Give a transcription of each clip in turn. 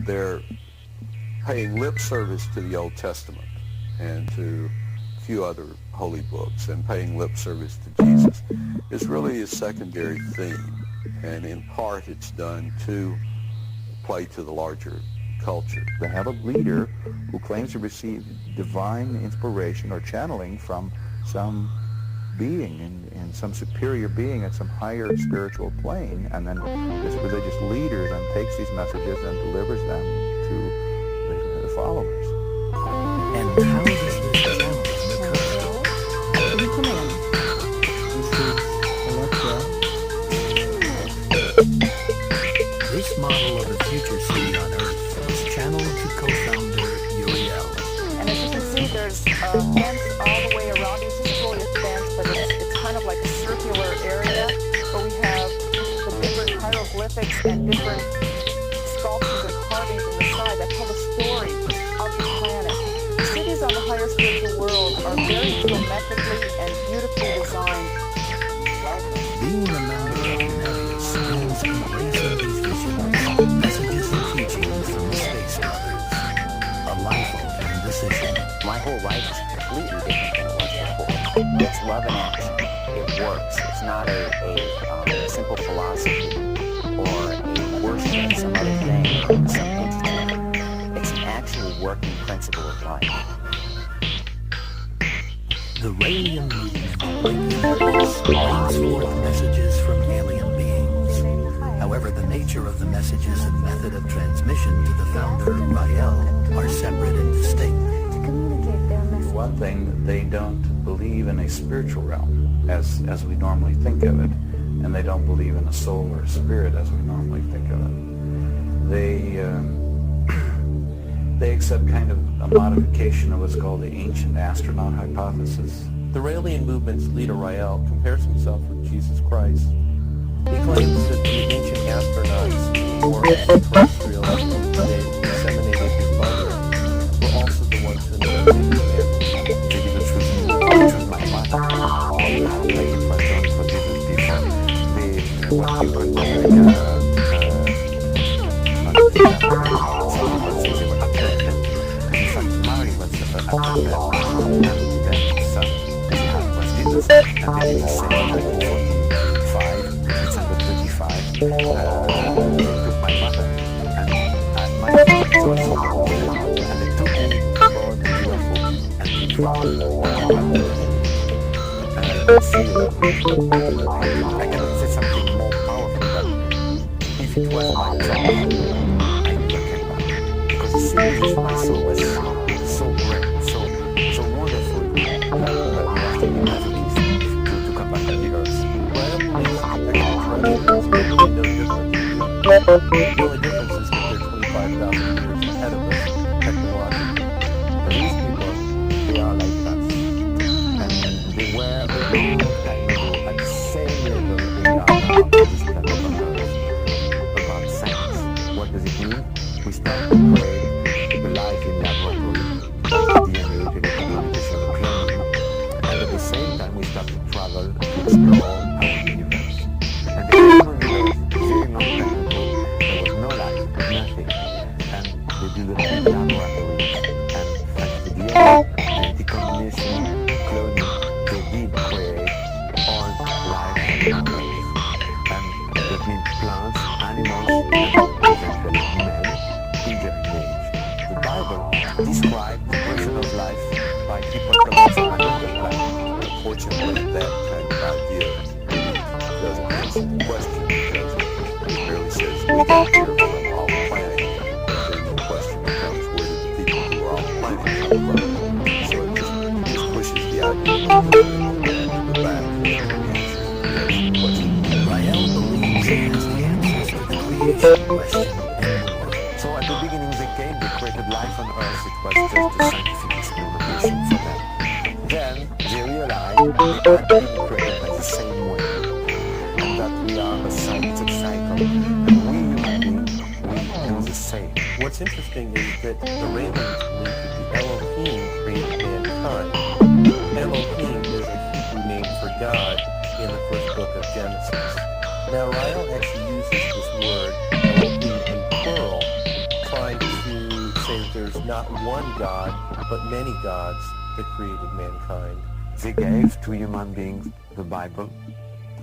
They're paying lip service to the Old Testament and to a few other holy books and paying lip service to Jesus. It's really a secondary theme, and in part it's done to play to the larger culture. They have a leader who claims to receive divine inspiration or channeling from some being and some superior being at some higher spiritual plane, and then this religious leader then takes these messages and delivers them to the followers. And how does this channeling occur? Can you come in? This is Alexa. This model of a future city on Earth is channeled to co-founder Uriel. And as you can see, there's a fence all the way around. It's just really a fence, but it's kind of like a circular area. But we have the different hieroglyphics and different sculptures and carvings on the side that tell the story of the planet. The cities on the higher spiritual world are very geometrically and beautifully designed. Being a member of Unarius means embracing these visions, messages and teachings from the Space Brothers. A life-altering decision. My whole life is completely different than it was before. It's love in action. It works. It's not a simple philosophy or a worship of some other thing, some entity. It's an actually working principle of life. The Raelian movement brings forth messages from alien beings. However, the nature of the messages and method of transmission to the founder, Rael, are separate and distinct. For one thing, they don't believe in a spiritual realm as we normally think of it, and they don't believe in a soul or a spirit as we normally think of it. They accept kind of a modification of what's called the ancient astronaut hypothesis. The Raelian movement's leader, Rael, compares himself with Jesus Christ. He claims that the ancient astronauts or extraterrestrials of today who disseminated his mother were also the ones who invented humanity. Maybe the truth my mother. I'll take it for Jesus before what you were doing. I cannot say something more powerful, but if it was my job, I would came back. Because it seems as my soul was so great, so wonderful, that we have to be masochists to come back to the earth. The only difference is that they're 25,000 years ahead of us technologically. But these people, They are like us. And they were at the same level we are now on this planet about science. What does it mean? We start to create the life in laboratory, DNA, genetic modification, cloning, and at the same time we start to travel to explore our universe. And the universe, very long time ago, there was no life, nothing. And they do the in laboratories, and thanks to DNA, decombination, cloning, they did create all life on Earth. And that means plants, animals, and eventually men in their age. The Bible describes the version of life by people coming from another planet. Unfortunately, that kind of idea doesn't answer the question, because it merely says we got here from our planet. Then the question becomes, where did the people who are on the planet come from? So it just pushes the idea of the back and the answer to the question. Rael believes he has the answers to the creation question. So at the beginning they came, they created life on Earth. It was just a scientific experimentation for them. Then they realized that they are being created by the same way, and that we are a scientific cycle, and we human beings, we do the same. what's interesting is that the Raelians believe that the Elohim created mankind. Elohim is a Hebrew name for God in the first book of Genesis. Now, Rael actually uses this word Elohim in plural not one God, but many gods that created mankind. They gave to human beings the Bible,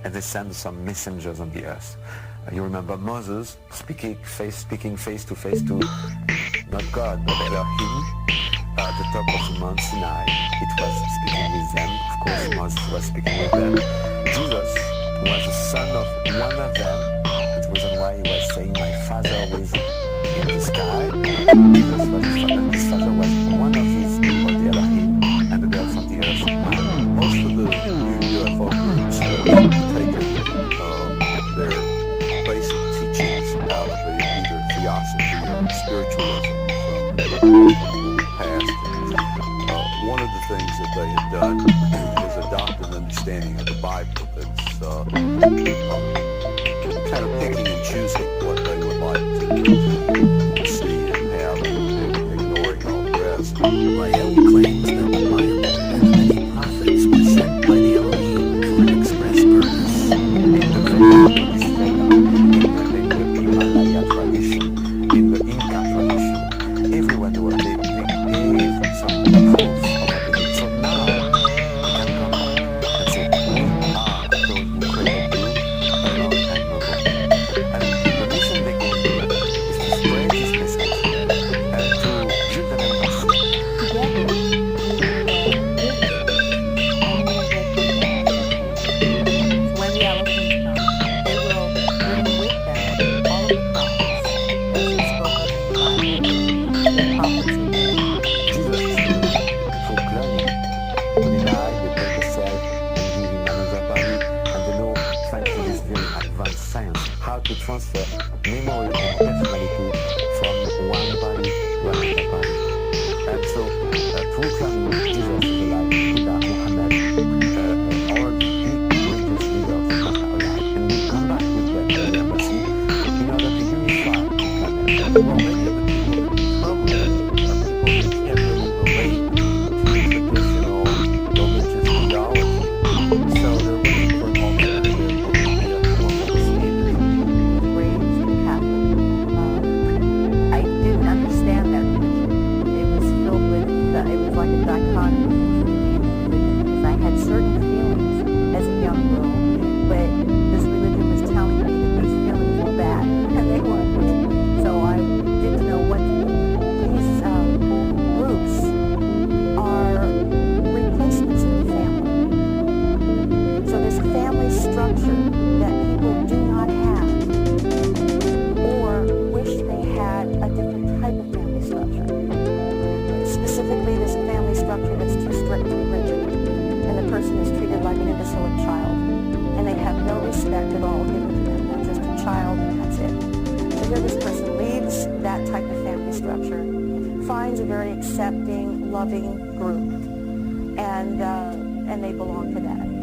and they sent some messengers on the earth. You remember Moses speaking face to face to not God, but Elohim at the top of the Mount Sinai. It was speaking with them. Of course, Moses was speaking with them. Jesus was the son of one of them. It wasn't why he was saying, "My Father was in the sky." Jesus was his father was one of these people, the Elohim, and the God from the earth. Most of the UFO groups have taken their basic teachings out of either theosophy or spiritualism from the past. One of the things that they have done is adopt an understanding of the Bible that's kind of picking and choosing what they would like to see and have, and ignoring all the rest. Rael claims that the Bible and many prophets were sent by the Elohim for an express purpose. In the Inca tradition, everyone knew what they gave some proof of what they did. So now, we can come and say, we are those who created you a long time ago. And the mission they gave you is to spread this message and to give them a message. When the Elohim come, they will bring with them all of the prophets that we spoke of in the Bible, the prophets of God. Jesus is proclaiming when he died, they take the cell and give him another body, and they know, thanks to this very advanced science, how to transfer memory and personality from one body to another body. And so, proclaiming Jesus is alive, Buddha, Muhammad, all the big religious leaders are alive, and we come back with them to the embassy in order to unify the planet. Well, many of the people that become religious are people who can't really relate to traditional religious theology. So they're looking for an alternative or maybe a form of standard. Raised Catholic. I didn't understand that religion. It was filled with, it was like a dichotomy because I had certain feelings as a young girl, but this religion was telling me that these feelings were bad and they weren't. So I didn't know what to do. These groups are replacements to the family. So this family structure that people do not have or wish they had a different type of family structure. Specifically, this family structure that's too strict and rigid, and the person is treated like an indolent child, and they have no respect at all given to them. They're just a child, and that's it. So here this person leaves that type of family structure, finds a very accepting, loving group, and they belong to that.